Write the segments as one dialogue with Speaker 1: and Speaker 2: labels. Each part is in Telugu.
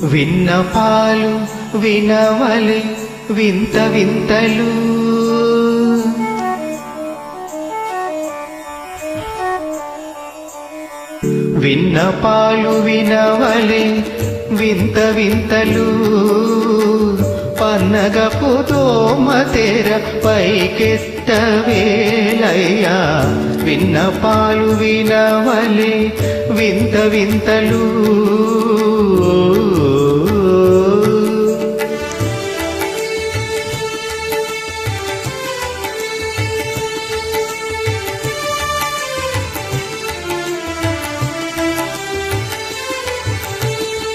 Speaker 1: విన్నపాలు వినవలె వింత వింతలు విన్నపాలు వినవలె వింత వింతలు పన్నగపు దోమ తెర పైకెత్తవేలయ్యా విన్నపాలు వినవలె వింత వింతలు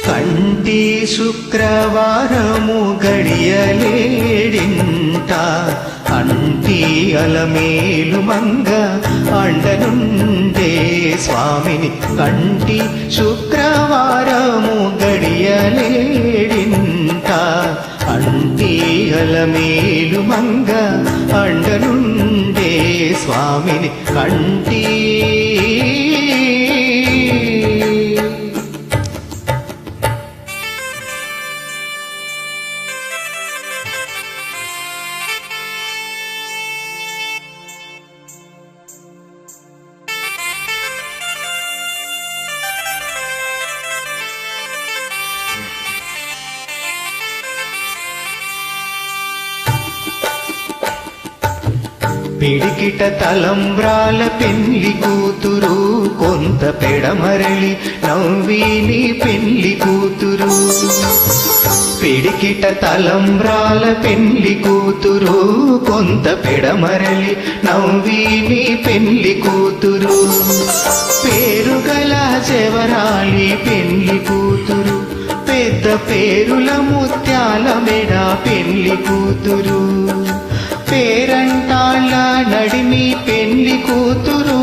Speaker 1: కంటి శుక్రవారము గడియలేడింట అంటి అలమేలు మంగ అండనుండే స్వామిని కంటి శుక్రవారము గడియలేడింట అంటి అలమేలు మంగ అండనుండే స్వామిని కంటి పిడికిట తలంబ్రాల పెళ్లి కూతురు కొంత పెడమరళి నవ్విని పెళ్లి కూతురు పిడికిట తలంబ్రాల పెళ్లి కూతురు కొంత పెడమరళి నవ్విని పెళ్లి కూతురు పేరుగల జవరాలి పెళ్లి కూతురు పెద్ద పేరుల ముత్యాల మెడ పెళ్లి కూతురు పేరంటాళ్ళ నడిమి పెళ్లి కూతురు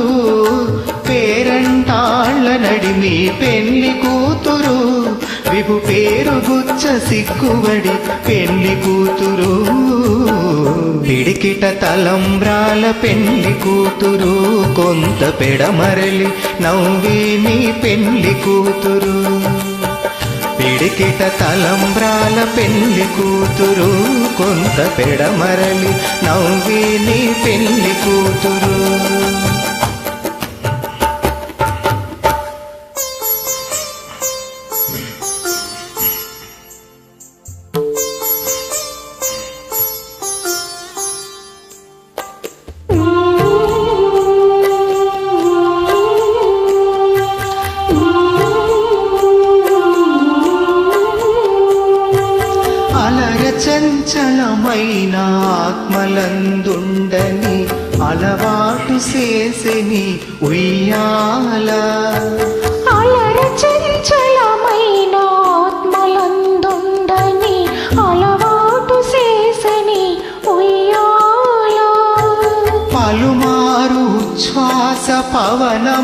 Speaker 1: పేరంటాళ్ళ నడిమి పెళ్లి కూతురు విభు పేరు గుచ్చ సిగ్గుబడి పెళ్లి కూతురు పిడికిట తలంబ్రాల పెళ్లి కూతురు కొంత పెడమరలి నవ్విని పెళ్లి కూతురు పిడికిట తలంబ్రాల పెళ్లి కూతురు కొంత పెడమరలి నవ్విని పెళ్లి కూతురు చంచలమైన ఆత్మలందుండని అలవాటు చేసిని ఉయ్యాల
Speaker 2: అలర చంచలమైన ఆత్మలందుండని అలవాటు చేసిని ఉయ్యాల
Speaker 1: పలుమారు శ్వాస పవనమందుండని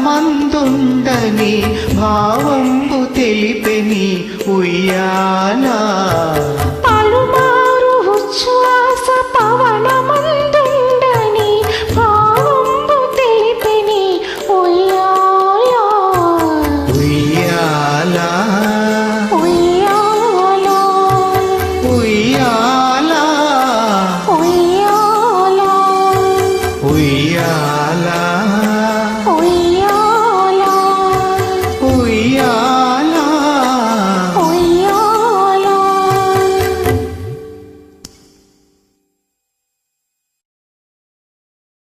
Speaker 1: భావంబు తెలిపెని ఉయ్యాల